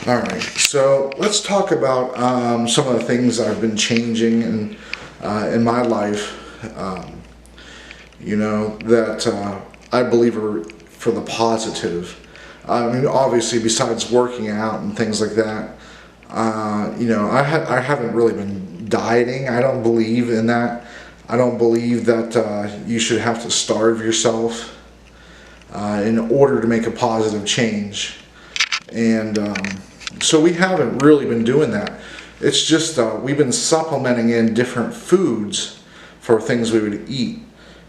All right, so let's talk about some of the things I've been changing in my life, that I believe are for the positive. I mean, obviously, besides working out and things like that, I haven't really been dieting. I don't believe in that. I don't believe that you should have to starve yourself in order to make a positive change. And so we haven't really been doing that. It's just we've been supplementing in different foods for things we would eat.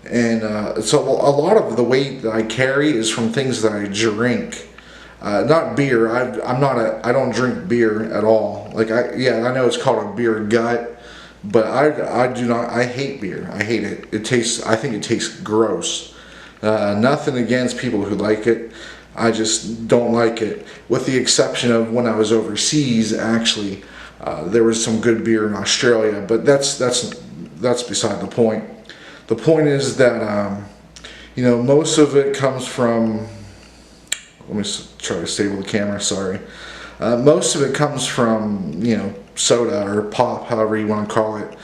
And so a lot of the weight that I carry is from things that I drink. Not beer. I don't drink beer at all. I know it's called a beer gut, but I do not. I hate beer. I hate it. I think it tastes gross. Nothing against people who like it. I just don't like it, with the exception of when I was overseas. Actually, there was some good beer in Australia, but that's beside the point. The point is that most of it comes from. Let me try to stable the camera. Sorry. Most of it comes from soda or pop, however you want to call it,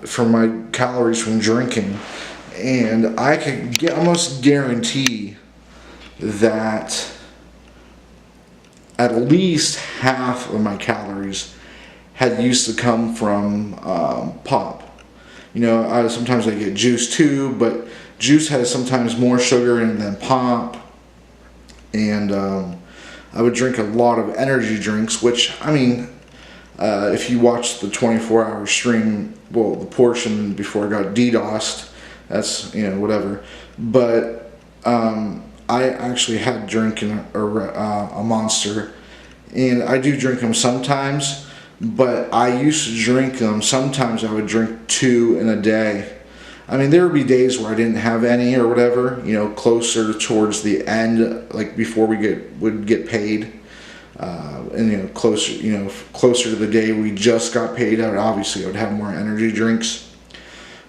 from my calories from drinking, and I can almost guarantee that at least half of my calories had used to come from pop. Sometimes I get juice too, but juice has sometimes more sugar in it than pop. And I would drink a lot of energy drinks, which, if you watch the 24-hour stream, well, the portion before I got DDoSed, that's, whatever. But I actually had drinking a Monster, and I do drink them sometimes, but I used to drink them. Sometimes I would drink 2 in a day. There would be days where I didn't have any or whatever, closer towards the end, like before we would get paid, and closer to the day we just got paid out. Obviously, I would have more energy drinks.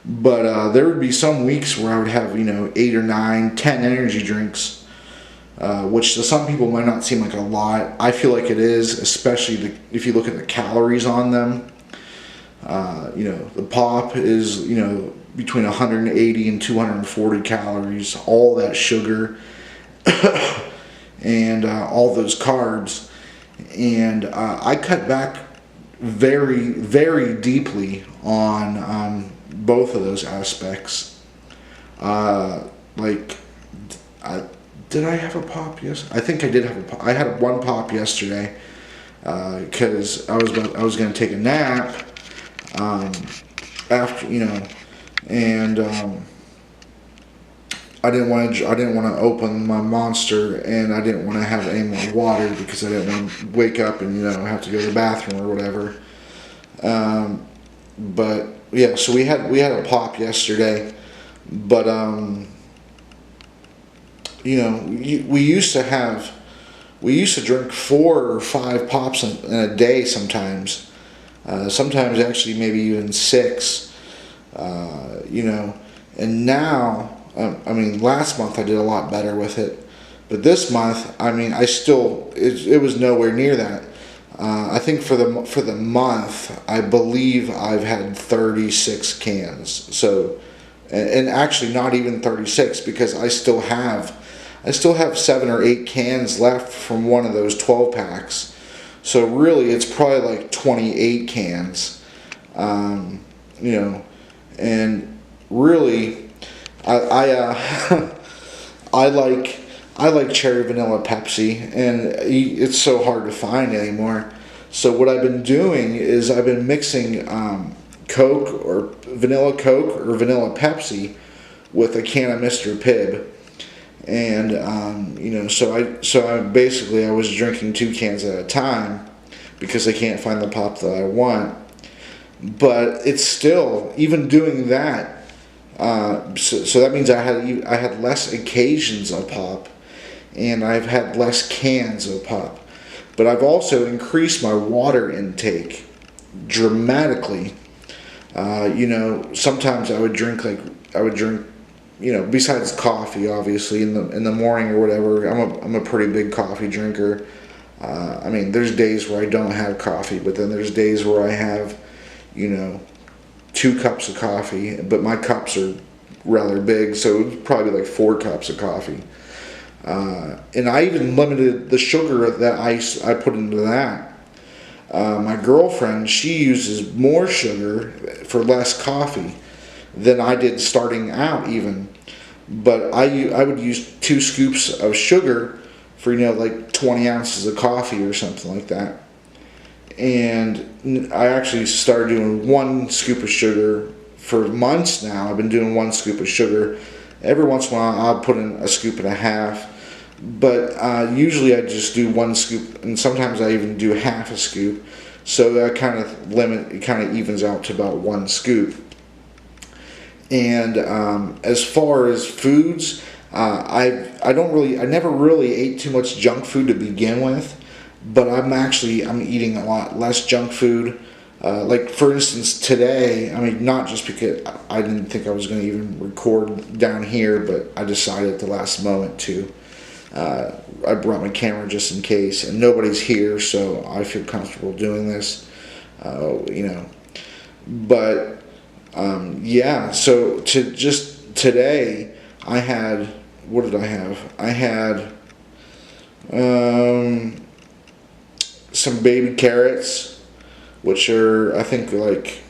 But there would be some weeks where I would have 8 or 9, 10 energy drinks, which to some people might not seem like a lot. I feel like it is, especially if you look at the calories on them. The pop is between 180 and 240 calories, all that sugar and all those carbs. And I cut back very, very deeply on both of those aspects. Did I have a pop? Yes, I think I did have a pop. I had one pop yesterday because I was going to take a nap after and I didn't want to open my Monster, and I didn't want to have any more water because I didn't want to wake up and have to go to the bathroom or whatever. But yeah, so we had a pop yesterday, but we used to drink 4 or 5 pops in a day sometimes. Sometimes actually maybe even 6. And now, last month I did a lot better with it, but this month, it was nowhere near that. I think for the month, I believe I've had 36 cans. So, and actually not even 36, because I still have 7 or 8 cans left from one of those 12 packs. So really, it's probably like 28 cans. And really, I like cherry vanilla Pepsi, and it's so hard to find anymore. So what I've been doing is I've been mixing Coke or vanilla Pepsi with a can of Mr. Pibb, and I was drinking 2 cans at a time because I can't find the pop that I want. But it's still, even doing that, so that means I had less occasions of pop, and I've had less cans of pop. But I've also increased my water intake dramatically. Sometimes I would drink besides coffee, obviously in the morning or whatever. I'm a pretty big coffee drinker. I mean, there's days where I don't have coffee, but then there's days where I have, 2 cups of coffee, but my cups are rather big, so it's probably like 4 cups of coffee. And I even limited the sugar that I put into that. My girlfriend, she uses more sugar for less coffee than I did starting out even. But I would use 2 scoops of sugar for, like 20 ounces of coffee or something like that. And I actually started doing 1 scoop of sugar for months now. I've been doing 1 scoop of sugar. Every once in a while I'll put in a scoop and a half. But usually I just do 1 scoop, and sometimes I even do half a scoop. So that kind of evens out to about 1 scoop. And as far as foods, I never really ate too much junk food to begin with, but I'm eating a lot less junk food. Like for instance today, I mean, not just because I didn't think I was going to even record down here, but I decided at the last moment to. I brought my camera just in case, and nobody's here, so I feel comfortable doing this. But yeah. So just today, I had, what did I have? I had some baby carrots, which are, I think, like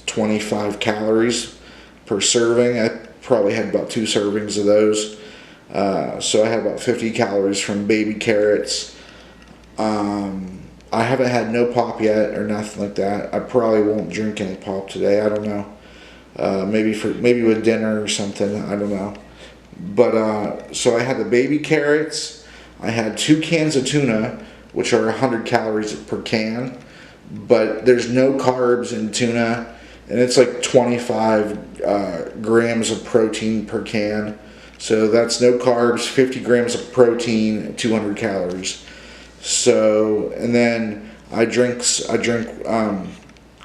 25 calories per serving. I probably had about 2 servings of those. So I had about 50 calories from baby carrots. I haven't had no pop yet or nothing like that. I probably won't drink any pop today. I don't know. Maybe with dinner or something. I don't know. But so I had the baby carrots. I had 2 cans of tuna, which are 100 calories per can. But there's no carbs in tuna, and it's like 25 grams of protein per can. So that's no carbs, 50 grams of protein, 200 calories. So, and then I drink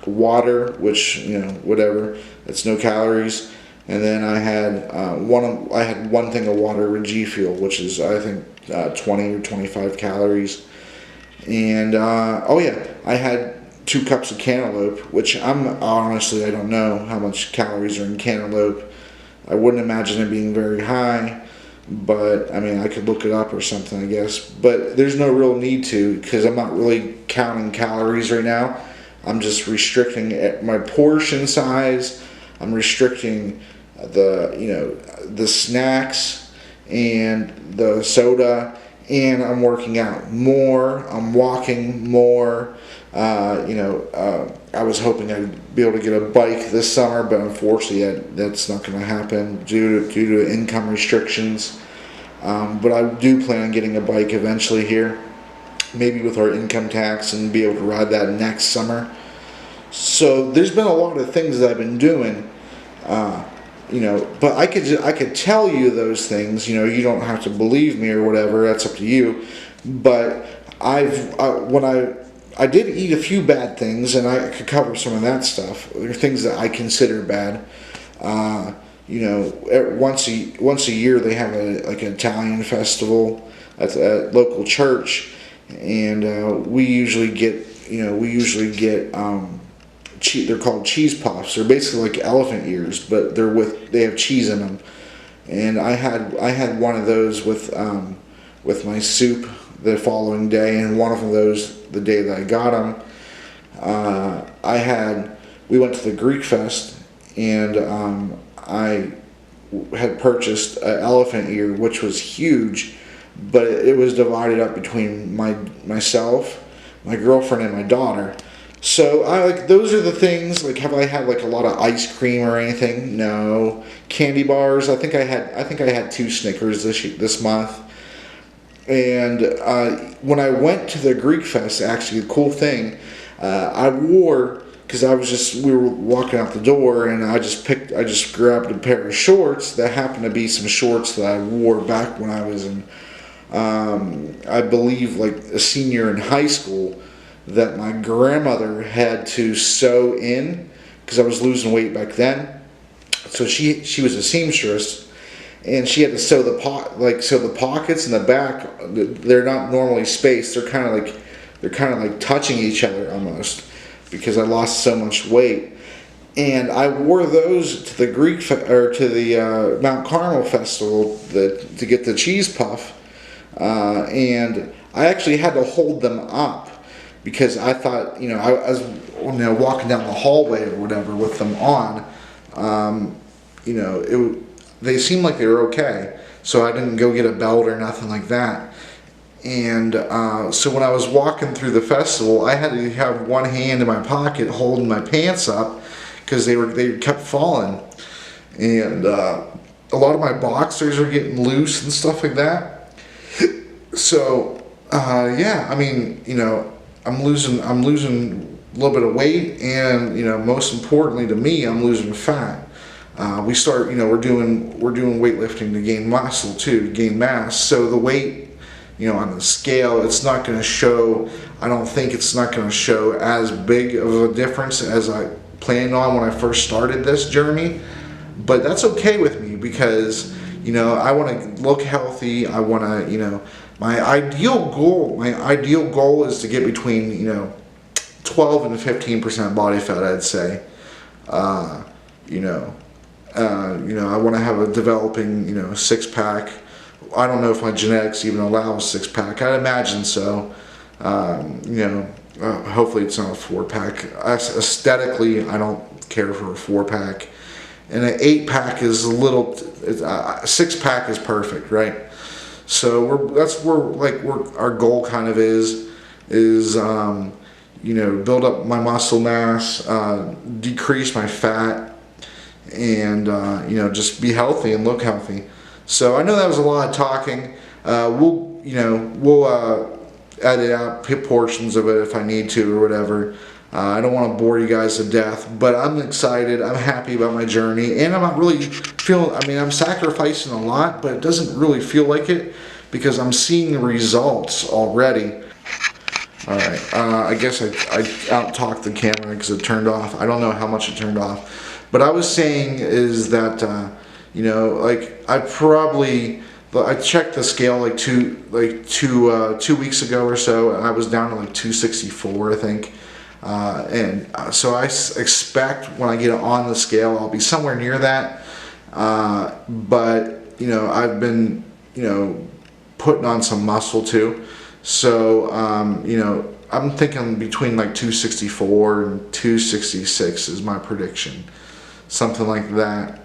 water, which, whatever, that's no calories. And then I had one thing of water with G Fuel, which is, I think, 20 or 25 calories. And oh yeah, I had 2 cups of cantaloupe, which I don't know how much calories are in cantaloupe. I wouldn't imagine it being very high, but I mean, I could look it up or something, I guess. But there's no real need to, because I'm not really counting calories right now. I'm just restricting my portion size. I'm restricting the snacks and the soda, and I'm working out more. I'm walking more. I was hoping I'd be able to get a bike this summer, but unfortunately that's not going to happen due to income restrictions. But I do plan on getting a bike eventually here, maybe with our income tax, and be able to ride that next summer. So there's been a lot of things that I've been doing, but I could tell you those things. You don't have to believe me or whatever. That's up to you. But I did eat a few bad things, and I could cover some of that stuff. There are things that I consider bad. Once a year they have an Italian festival at the local church, and we usually get they're called cheese puffs. They're basically like elephant ears, but they have cheese in them. And I had one of those with my soup the following day, and one of those the day that I got them. We went to the Greek Fest, and I had purchased an elephant ear, which was huge, but it was divided up between myself, my girlfriend, and my daughter. So those are the things. Have I had a lot of ice cream or anything? No. Candy bars. I think I had 2 Snickers this month. And when I went to the Greek Fest, actually, the cool thing, I wore, because we were walking out the door, and I just grabbed a pair of shorts that happened to be some shorts that I wore back when I was in, I believe, a senior in high school, that my grandmother had to sew in because I was losing weight back then. So she was a seamstress, and she had to sew the pockets in the back. They're not normally spaced. They're kind of like touching each other almost, because I lost so much weight. And I wore those to the Mount Carmel festival to get the cheese puff, and I actually had to hold them up because I thought, I was walking down the hallway or whatever with them on. They seemed like they were okay, so I didn't go get a belt or nothing like that. And so when I was walking through the festival, I had to have one hand in my pocket holding my pants up because they kept falling, and a lot of my boxers are getting loose and stuff like that. So yeah, I mean, I'm losing a little bit of weight, and most importantly to me, I'm losing fat. We're doing weightlifting to gain muscle too, to gain mass. So the weight, on the scale, it's not going to show. I don't think it's not going to show as big of a difference as I planned on when I first started this journey. But that's okay with me because I want to look healthy. I want to, my ideal goal is to get between 12 and 15% body fat, I'd say. I want to have a developing, six-pack. I don't know if my genetics even allow a six-pack. I'd imagine so. Hopefully it's not a four-pack. Aesthetically, I don't care for a four-pack. And an 8-pack is a little. A 6-pack is perfect, right? So that's where our goal kind of is build up my muscle mass, decrease my fat, and just be healthy and look healthy. So I know that was a lot of talking. We'll edit out portions of it if I need to or whatever. I don't want to bore you guys to death, but I'm excited. I'm happy about my journey, and I'm not really feeling. I mean, I'm sacrificing a lot, but it doesn't really feel like it because I'm seeing the results already. All right. I guess I out-talked the camera because it turned off. I don't know how much it turned off, but I was saying is that I checked the scale two weeks ago or so, and I was down to 264, I think. So I expect when I get on the scale, I'll be somewhere near that. But I've been putting on some muscle too. So I'm thinking between 264 and 266 is my prediction, something like that.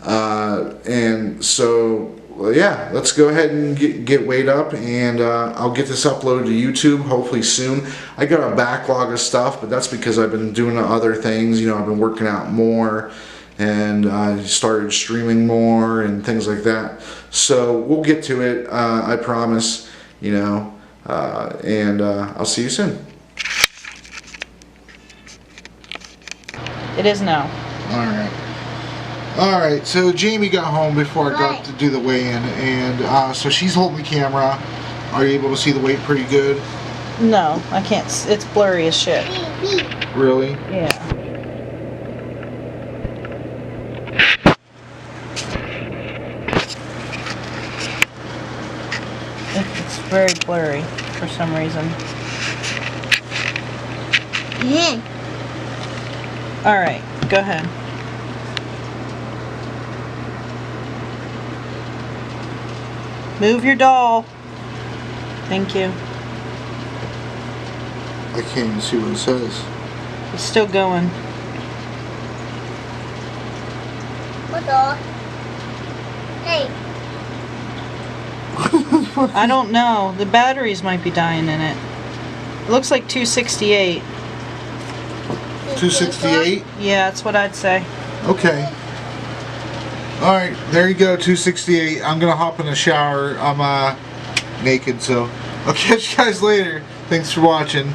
And so. Well, yeah, let's go ahead and get weighed up, and I'll get this uploaded to YouTube hopefully soon. I got a backlog of stuff, but that's because I've been doing other things. I've been working out more, and I started streaming more and things like that. So we'll get to it, I promise, and I'll see you soon. It is now. All right, so Jamie got home before I got to do the weigh-in, and so she's holding the camera. Are you able to see the weight pretty good? No, I can't. It's blurry as shit. Really? Yeah. It's very blurry for some reason. Yeah. All right, go ahead. Move your doll. Thank you. I can't even see what it says. It's still going. What doll? Hey. I don't know. The batteries might be dying in it. It looks like 268. 268? Yeah, that's what I'd say. Okay. Alright, there you go, 268. I'm gonna hop in the shower. I'm naked, so I'll catch you guys later. Thanks for watching.